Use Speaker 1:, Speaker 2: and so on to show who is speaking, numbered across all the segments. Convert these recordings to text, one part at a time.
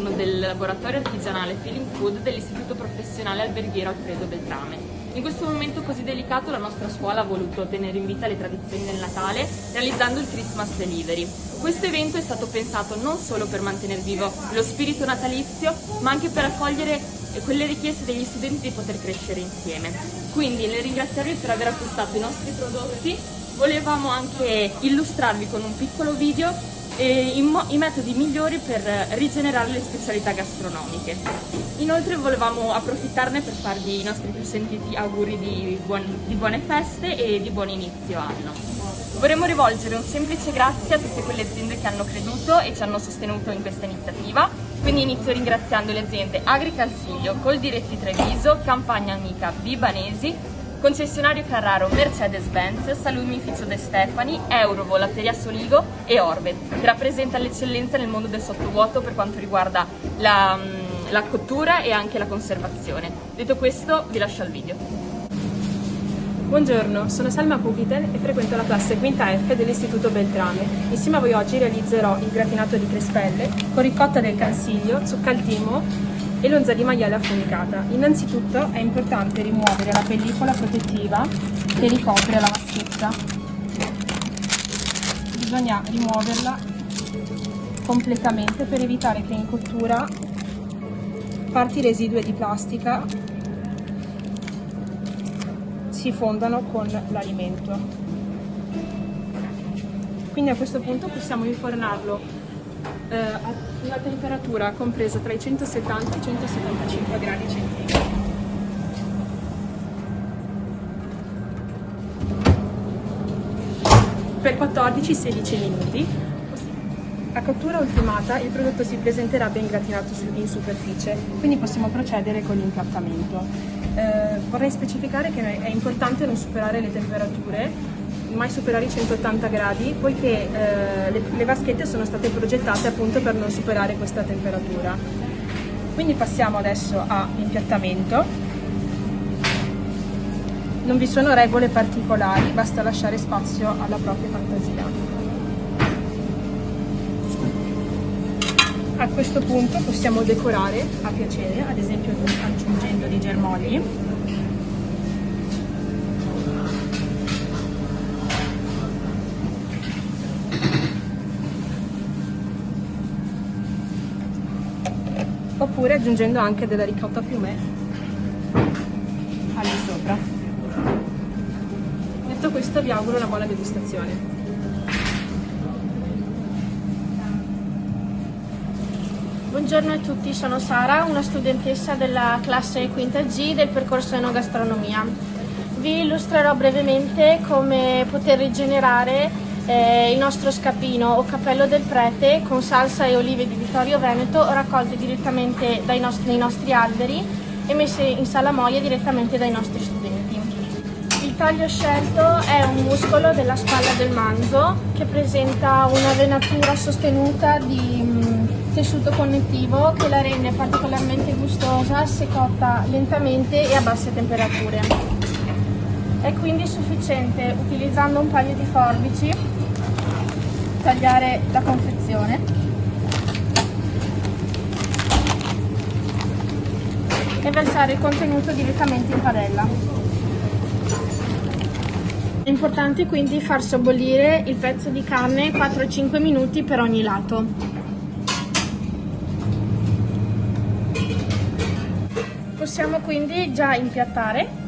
Speaker 1: all'interno del laboratorio artigianale Feeling Food dell'Istituto Professionale Alberghiero Alfredo Beltrame. In questo momento così delicato la nostra scuola ha voluto tenere in vita le tradizioni del Natale realizzando il Christmas Delivery. Questo evento è stato pensato non solo per mantenere vivo lo spirito natalizio, ma anche per accogliere quelle richieste degli studenti di poter crescere insieme. Quindi nel ringraziarvi per aver acquistato i nostri prodotti, volevamo anche illustrarvi con un piccolo video i metodi migliori per rigenerare le specialità gastronomiche. Inoltre volevamo approfittarne per farvi i nostri più sentiti auguri di buone feste e di buon inizio anno. Vorremmo rivolgere un semplice grazie a tutte quelle aziende che hanno creduto e ci hanno sostenuto in questa iniziativa. Quindi inizio ringraziando le aziende Agricalsiglio, Coldiretti Treviso, Campagna Amica Bibanesi, Concessionario Carraro Mercedes-Benz, Salumificio De Stefani, Euro Volateria Soligo e Orbe, che rappresenta l'eccellenza nel mondo del sottovuoto per quanto riguarda la cottura e anche la conservazione. Detto questo, vi lascio al video.
Speaker 2: Buongiorno, sono Salma Pugiten e frequento la classe quinta F dell'Istituto Beltrame. Insieme a voi oggi realizzerò il gratinato di crespelle con ricotta del Cansiglio, zucca al timo e lonza di maiale affumicata. Innanzitutto è importante rimuovere la pellicola protettiva che ricopre la vaschetta. Bisogna rimuoverla completamente per evitare che in cottura parti residue di plastica si fondano con l'alimento. Quindi a questo punto possiamo infornarlo a una temperatura compresa tra i 170 e i 175 gradi centigradi. Per 14-16 minuti. A cottura ultimata il prodotto si presenterà ben gratinato in superficie, quindi possiamo procedere con l'impiattamento. Vorrei specificare che è importante non superare le temperature, mai superare i 180 gradi, poiché le vaschette sono state progettate appunto per non superare questa temperatura. Quindi passiamo adesso all'impiattamento. Non vi sono regole particolari, basta lasciare spazio alla propria fantasia. A questo punto possiamo decorare a piacere, ad esempio aggiungendo dei germogli. Oppure aggiungendo anche della ricotta fiumé all'isopra. Detto questo, vi auguro una buona degustazione.
Speaker 3: Buongiorno a tutti, sono Sara, una studentessa della classe quinta G del percorso enogastronomia. Vi illustrerò brevemente come poter rigenerare il nostro scappino o cappello del prete con salsa e olive di Vittorio Veneto raccolte direttamente nei nostri alberi e messe in salamoia direttamente dai nostri studenti. Il taglio scelto è un muscolo della spalla del manzo che presenta una venatura sostenuta di tessuto connettivo che la rende particolarmente gustosa se cotta lentamente e a basse temperature. È quindi sufficiente, utilizzando un paio di forbici, tagliare la confezione e versare il contenuto direttamente in padella. È importante quindi far sobbollire il pezzo di carne 4-5 minuti per ogni lato. Possiamo quindi già impiattare.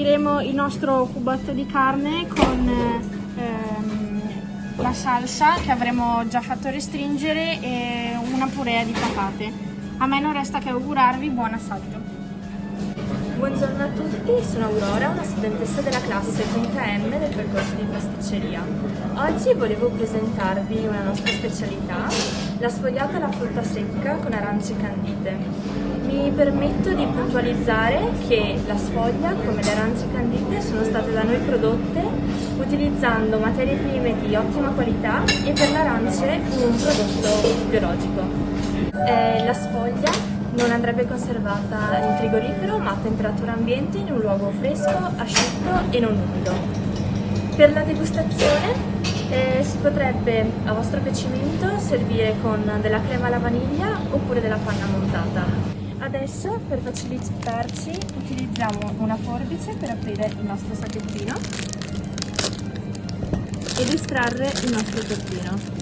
Speaker 3: serviremo il nostro cubotto di carne con la salsa che avremo già fatto restringere e una purea di patate. A me non resta che augurarvi buon assaggio.
Speaker 4: Buongiorno a tutti, sono Aurora, una studentessa della classe 5M del percorso di pasticceria. Oggi volevo presentarvi una nostra specialità, la sfogliata alla frutta secca con arance candite. Mi permetto di puntualizzare che la sfoglia, come le arance candite, sono state da noi prodotte utilizzando materie prime di ottima qualità e per le arance un prodotto biologico. La sfoglia non andrebbe conservata in frigorifero ma a temperatura ambiente in un luogo fresco, asciutto e non umido. Per la degustazione si potrebbe a vostro piacimento servire con della crema alla vaniglia oppure della panna montata. Adesso per facilitarci utilizziamo una forbice per aprire il nostro sacchettino ed estrarre il nostro tortino.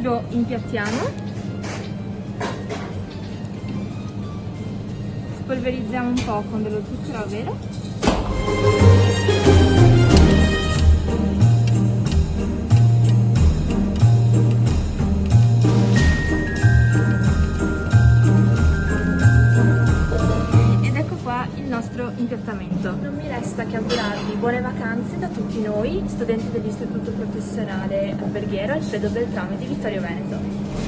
Speaker 4: Lo impiattiamo, spolverizziamo un po' con dello zucchero a velo . Ed ecco qua il nostro impiattamento. Non mi resta che augurarvi buone vacanze da tutti noi, studenti dell'Istituto Professionale Alberghiero Alfredo Beltrame di Vittorio Veneto.